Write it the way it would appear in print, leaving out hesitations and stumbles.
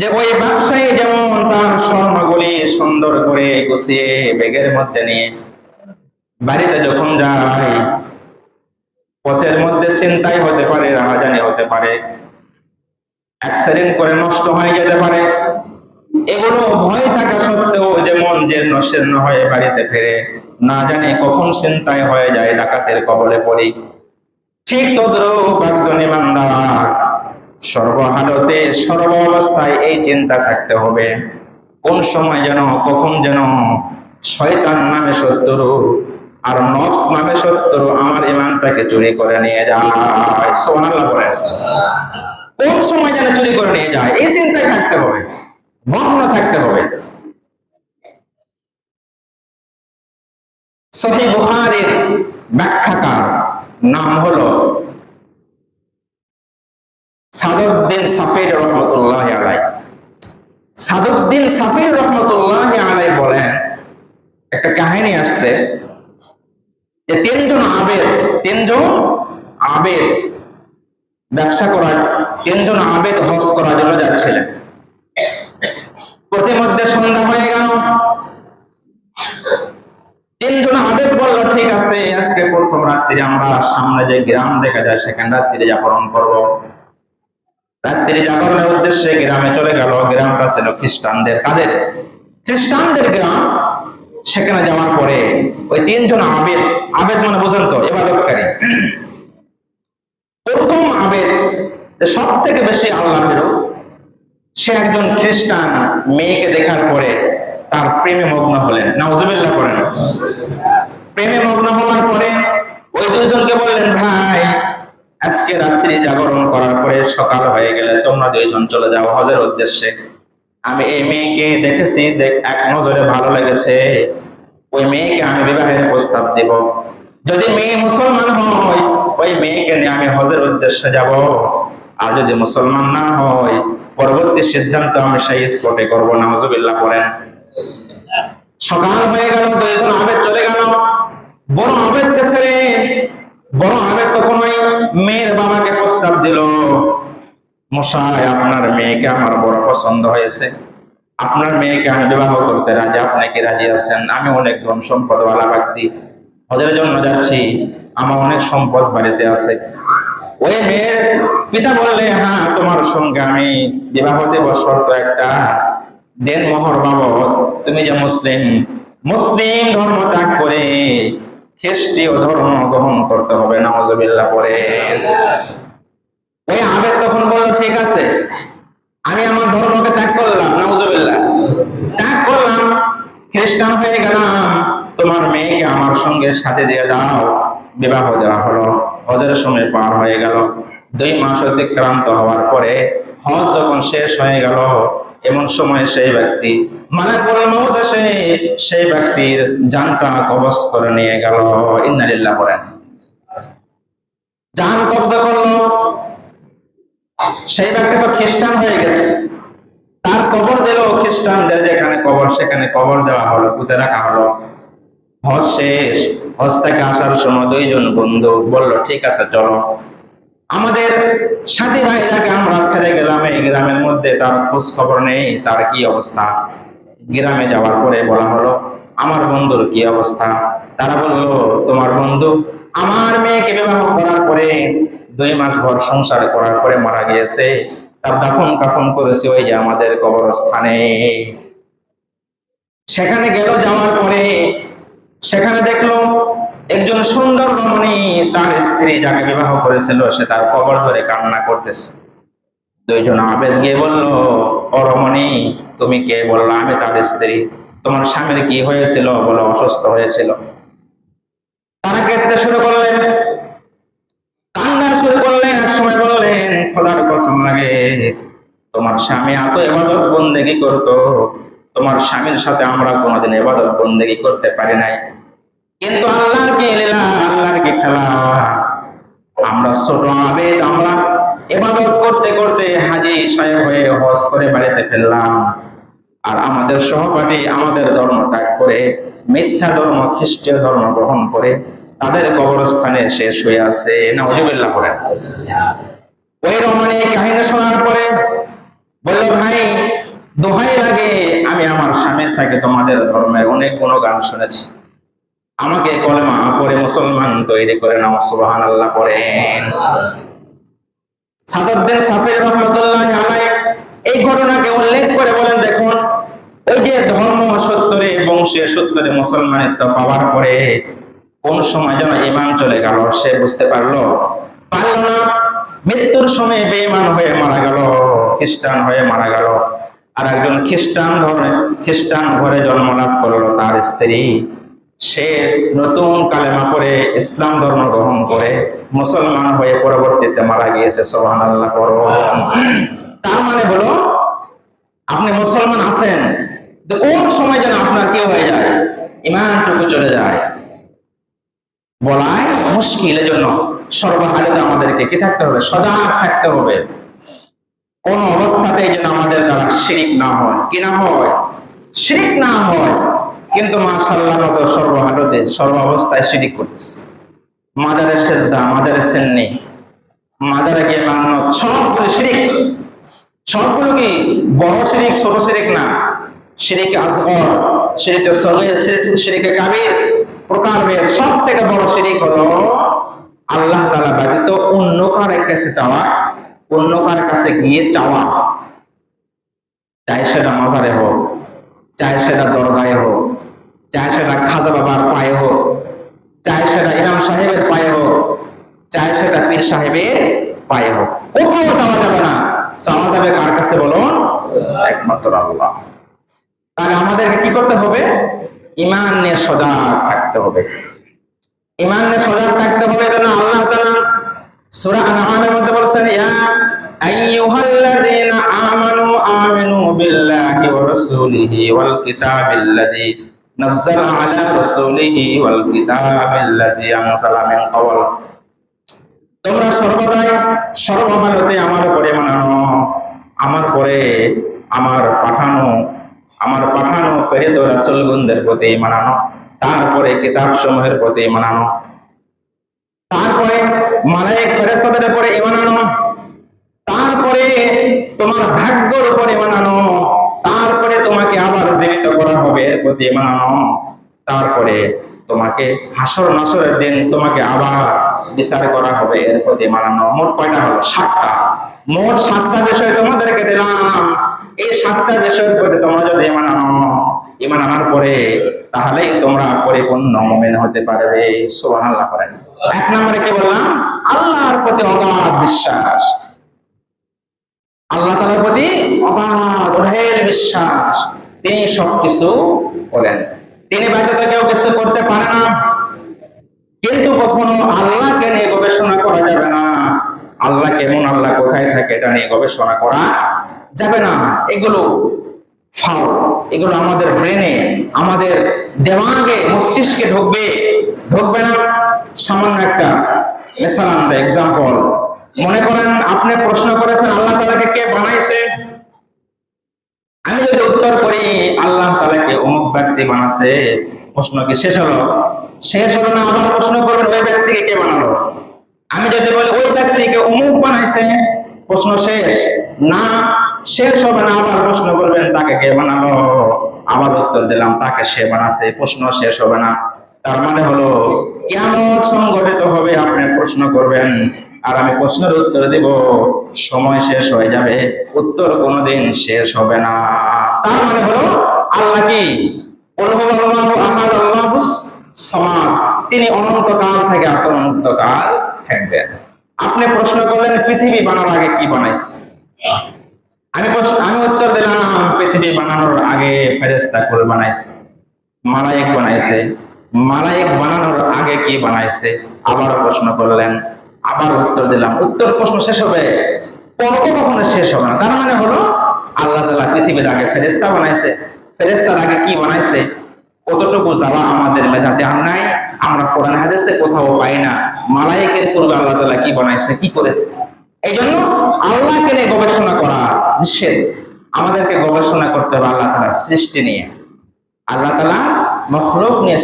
যে ওই ব্যবসায়ী যেমন তার স্বর্ণগুলি সুন্দর করে গুছিয়ে ব্যাগের মধ্যে নিয়ে বাড়িতে যখন যায়, পথের মধ্যে ছিনতাই হতে পারে, রাহাজানি হতে পারে, অ্যাক্সিডেন্ট করে নষ্ট হয়ে যেতে পারে, এগুলো ভয় থাকা সত্ত্বেও যেমন জীর্ণ শীর্ণ হয়ে বাড়িতে ফিরে, না জানি কখন ছিনতাই হয়ে যায়, ডাকাতের কবলে পড়ি। ঠিক তদ্রূপ একজন ইমানদার সর্বহালতে সর্ব অবস্থায় এই চিন্তা থাকতে হবে, কোন সময় যেন কখন যেন শয়তান নামে শত্রু আর নফস নামে শত্রু আমার ঈমানটাকে চুরি করে নিয়ে যায়। সুবহানাল্লাহ বলেন। কোন সময় যেন চুরি করে নিয়ে যায় এই চিন্তায় থাকতে হবে, মগ্ন থাকতে হবে। সহিহ বুখারীর ব্যাখ্যাকার নাম হলো সাদউদ্দিন সাফির রহমাতুল্লাহি আলাইহি। সাদউদ্দিন সাফির রহমাতুল্লাহি আলাইহি বলেন, একটা কাহিনী আসছে যে তিনজন আবেদ ব্যবসা করার, তিনজন আবেদ হজ করার জন্য যাচ্ছিলেন। প্রতিমধ্যে সন্ধ্যা হয়ে গেল, তিনজন আবেদ বলল ঠিক আছে, আজকে প্রথম রাত্রি আমরা সামনে যে গ্রাম দেখা যায় সেখানে রাত্রি জাগরণ করব। রাত্রি জাগরণের উদ্দেশ্যে গ্রামে চলে গেল। গ্রামটা ছিল খ্রিস্টানদের, কাদের? খ্রিস্টানদের গ্রাম। সেখানে যাওয়ার পরে ওই তিনজন আবেদ মানে বোঝেন তো, ইবাদতকারী। প্রথম আবেদ সব থেকে বেশি আল্লাহ ভীরু, সে একজন খ্রিস্টান মেয়েকে দেখার পরে তার প্রেমে মগ্ন হলেন। নাউজুবিল্লাহ করেন। প্রেমে মগ্ন হওয়ার পরে ওই দুইজনকে বললেন, ভাই আজকে রাত্রি জাগরণ করার পরে সকাল হয়ে গেলে তোমরা দুইজন চলে যাও হজের উদ্দেশ্যে। আমি এই মেয়েকে দেখেছি, এক নজরে ভালো লেগেছে, ওই মেয়েকে আমি বিবাহের প্রস্তাব দেব। যদি মেয়ে মুসলমান হয় ওই মেয়েকে নিয়ে আমি হজের উদ্দেশ্যে যাব, আর যদি মুসলমান না হয় পরবর্তী সিদ্ধান্ত আমি সেই স্পটে করবো। নাউজুবিল্লাহ করেন। সকাল হয়ে গেল, দুইজন আবেদ চলে গেল। বড় আবেদকে ছেড়ে বড় আবেদ তখন ওই মেয়ের বাবাকে প্রস্তাব দিল, মশাই আপনার মেয়েকে আমার বড় পছন্দ হয়েছে, আপনার মেয়েকে আমি বিবাহ করতে রাজি, আপনি কি রাজি আছেন? আমি অনেক ধন সম্পদ ওয়ালা ব্যক্তি, হজের জন্য যাচ্ছি, আমার অনেক সম্পদ বাড়িতে আছে। ওই মেয়ের পিতা বললে, হ্যাঁ তোমার সঙ্গে আমি বিবাহ দেব, শর্ত একটা, দেন মোহর বাবদ তুমি যে মুসলিম ধর্ম ত্যাগ করে খ্রিস্টীয় ধর্ম গ্রহণ করতে হবে। নাউজুবিল্লাহ পরে ওই আবেদ তখন বলল, ঠিক আছে আমি আমার ধর্মকে ত্যাগ করলাম, নাউজুবিল্লাহ ত্যাগ করলাম, খ্রিস্টান হয়ে গেলাম, তোমার মেয়েকে আমার সঙ্গে সাথে দিয়ে দাও। বিবাহ দেওয়া হলো। হজের সময় পার হয়ে গেল। 2 মাস অতিক্রান্ত হওয়ার পরে হজ যখন শেষ হয়ে গেল, এমন সময় সেই ব্যক্তি মালাকুল মউত এসে সেই ব্যক্তির জানটা কবজ করে নিয়ে গেল। ইন্না লিল্লাহি বলেন। জান কবজা করলো। সেই ব্যক্তি তো খ্রিস্টান হয়ে গেছে, তার কবর দিল খ্রিস্টানদের যেখানে কবর, সেখানে কবর দেওয়া হলো, পুঁতে রাখা হলো। হজ শেষ। হজ থেকে আসার সময় দুইজন বন্ধু বলল, ঠিক আছে চলো, আমাদের সাথী ভাইরাকে আমরা ছেড়ে গেলাম, এই গ্রামের মধ্যে তার খোঁজ খবর নেই, তার কি অবস্থা। গ্রামে যাওয়ার পরে বলা হলো, আমার বন্ধুর কি অবস্থা? তারা বলল, তোমার বন্ধু আমার মেয়েকে বিবাহ করার পরে 2 মাস ঘর সংসার করার পরে মারা গিয়েছে, তার দাফন কাফন করেছে ওই যে আমাদের কবরস্থানে। সেখানে গেল, যাওয়ার পরে সেখানে দেখলো একজন সুন্দর রমণী তার স্ত্রী যাকে বিবাহ করেছিল সে তার কবর ধরে কান্না করতেছে। দুইজন আবেদ গিয়ে বলল, ও রমণী তুমি কে? বলল, আমি তার স্ত্রী। তোমার স্বামীর কি হয়েছিল? বলে, অসুস্থ হয়েছিল। তারা কেঁদতে শুরু করলেন, কান্না শুরু করলেন। এক সময় বললেন, খোদার কসম লাগে, তোমার স্বামী এত ইবাদত বন্দেগী করতো, তোমার স্বামীর সাথে আমরা কোনোদিন ইবাদত বন্দেগী করতে পারি নাই, কিন্তু আল্লাহর কি লীলা, আল্লাহর কি খেলা। আমরা ছোট আবেদ, আমরা ইবাদত করতে করতে হাজী সাহেব হয়ে হজ করে বাড়িতে ফেললাম, আর আমাদের সহপাঠী আমাদের ধর্ম ত্যাগ করে মিথ্যা ধর্ম খ্রিস্টীয় ধর্ম গ্রহণ করে তাদের কবরস্থানে শেষ হয়ে আছে। নাউজুবিল্লাহ বলেন। ওই রমণী কাহিনী শোনার পরে বলল, ভাই দোহাই লাগে, আমি আমার স্বামীর থেকে তোমাদের ধর্মের অনেক গুণগান শুনেছি, আমাকে কলেমা পড়ে মুসলমান তৈরি করে নাও, সুবহানাল্লাহ পড়েন। সাদউদ্দিন সাফি রাহমাতুল্লাহ আলাইহি এই ঘটনাকে উল্লেখ করে বলেন, দেখুন ওই যে ধর্ম সূত্রে বংশীয় সূত্রে মুসলমানিত্ব পাওয়ার পরে কোন সময় যেন ঈমান চলে গেল, সে বুঝতে পারলো না, মৃত্যুর সময় বেঈমান হয়ে মারা গেল, খ্রিস্টান হয়ে মারা গেল। আর একজন খ্রিস্টান ঘরে জন্ম লাভ করলো তার স্ত্রী, সে নতুন কালেমা পড়ে ইসলাম ধর্ম গ্রহণ করে মুসলমান হয়ে পরবর্তীতে মারা গিয়েছে, সুবহানাল্লাহ পড়ো। তার মানে হলো আপনি মুসলমান আছেন, তো কোন সময় যেন আপনার কি হয়ে যায়, ঈমানটুকু চলে যায়, বলাই মুশকিল। এজন্য সর্বহালতে আমাদেরকে কি থাকতে হবে, সজাগ থাকতে হবে, কোন অবস্থাতেই যেন আমাদের দ্বারা শিরিক না হয়, কি না হয়, শিরিক না হয়। কিন্তু মাশাআল্লাহ মতো সর্বহালতে সর্ব অবস্থায় শিরিক করতেছে, মাজারের সেজদা, মাজারের সিন্নি, মাজারে গিয়ে মান্নত, সবগুলো শিরিক। সবগুলো কি বড় শিরিক, ছোট শিরিক না, শিরিক আসগর, শিরিক সগীর, শিরিক কাবীর, প্রকারভেদ। সব থেকে বড় শিরিক হলো আল্লাহ তাআলা ব্যতীত অন্য কারো কাছে চাওয়া, অন্য কারো কাছে গিয়ে চাওয়া, চাই সেটা মাজারে হোক, চাই সেটা দরগায় হোক, চাই সেটা খাজা বাবার পায়ে হোক, চাই সেটা ইমাম সাহেবের পায়ে হোক, চাই সেটা পীর সাহেবের পায়ে হোক, কোথাও যাওয়া যাবে না। চাওয়া যাবে কার কাছে বলুন, একমাত্র আল্লাহ। তাহলে আমাদেরকে কি করতে হবে, ঈমান নিয়ে সজাগ থাকতে হবে, ঈমান নিয়ে সজাগ থাকতে হবে। এজন্য আল্লাহ তাআলা সূরা আনআমের মধ্যে বলেছেন, ইয়া আইয়ুহাল্লাযীনা আমানু আমিনু বিল্লাহি ওয়া রাসূলিহি ওয়াল কিতাবিল্লাযী নাযালা আলা রাসূলিহি ওয়াল কিতাবিল্লাযী আনজালা মিন ক্বাবল। তোমরা সর্বদাই সর্বভারতে আমার উপরে মানানো, আমার পরে আমার পাঠানো প্রেরিত রাসূলগণদের প্রতি মানানো, তারপরে কিতাব সমূহের প্রতি মানানো, তারপরে মালায়েক ফেরেশতাদের উপরে ঈমান আনো, তারপরে তোমার ভাগ্যের উপরে মানানো, তারপরে তোমাকে আবার জীবিত করা হবে এর প্রতি মানানো, তারপরে তোমাকে হাসর নাসরের দিন তোমাকে আবার বিচার করা হবে এর প্রতি মানানো। মোট কয়টা হলো, 7টা। মোট 7টা বিষয় তোমাদেরকে দিলাম। এই 7টা বিষয়ের প্রতি তোমরা যদি ঈমান আনার পরে, তাহলেই তোমরা পরিপূর্ণ মুমিন হতে পারবে, সুবহানাল্লাহ করেন। 1 নম্বরে কি বললাম, আল্লাহর প্রতি অগাধ বিশ্বাস, আল্লাহ তাআলার প্রতি অগাধ অঢেল বিশ্বাস, তিনি সবকিছু করেন, তিনি ব্যতীত কেউ কিছু করতে পারে না। কিন্তু কখনো আল্লাহকে নিয়ে গবেষণা করা যাবে না, আল্লাহ কেমন, আল্লাহ কোথায় থাকে, এটা নিয়ে গবেষণা করা যাবে না। এগুলো ফাউল, এগুলো আমাদের ব্রেনে, আমাদের দিমাগে, মস্তিষ্কে ঢুকবে না। সামান্য একটা এক্সাম্পল, মনে করেন আপনি প্রশ্ন করেছেন আল্লাহ তাআলাকে কে বানাইছে, আমি যদি উত্তর করি আল্লাহ তাআলাকে অমুক ব্যক্তি বানাছে, প্রশ্ন কি শেষ হলো? শেষ হলো না, আবার প্রশ্ন করবেন ওই ব্যক্তিকে কে বানালো। আমি যদি বলি ওই ব্যক্তিকে অমুক বানাইছে, প্রশ্ন শেষ না, শেষ হবে না, আবার প্রশ্ন করবেন তাকে কে বানালো, আবার উত্তর দিলাম তাকে সে বানাছে, প্রশ্ন শেষ হবে না। তার মানে হলো কিয়ামত সংঘটিত হবে, আপনি প্রশ্ন করবেন আর আমি প্রশ্নের উত্তর দেব, সময় শেষ হয়ে যাবে, উত্তর কোনোদিন শেষ হবে না। তার মানে হলো আল্লাহ কি, তিনি অনন্তকাল থেকে আছেন, অনন্তকাল থাকবেন। আপনি প্রশ্ন করলেন পৃথিবী বানানোর আগে কি বানাইছে, আমি উত্তর দিলাম পৃথিবী বানানোর আগে ফেরেশতা কুল বানাইছে, মালায়েক বানাইছে, মালায়েক বানানোর আগে কি বানাইছে। আবার প্রশ্ন করলেন, আবার উত্তর দিলাম, উত্তর প্রশ্ন শেষ হবে, পর্ব কখনো শেষ হবে না। তার মানে হলো আল্লাহ তাআলা পৃথিবীর আগে ফেরেশতা বানাইছে, ফেরেশতার আগে কি বানাইছে, কতটুকু যাওয়া আমাদের মেধাতে আর নাই, আমরা কোরআন হাদিসে কোথাও পাই না। মালায়েকের পূর্বে আল্লাহ তাআলা কি বানাইছে, কি করেছে। এই জন্য আল্লাহকে নিয়ে গবেষণা করা নিষেধ, আমাদেরকে গবেষণা করতে হবে আল্লাহ তাআলার সৃষ্টি নিয়ে, আল্লাহ তাআলা মাখলুক নিয়ে।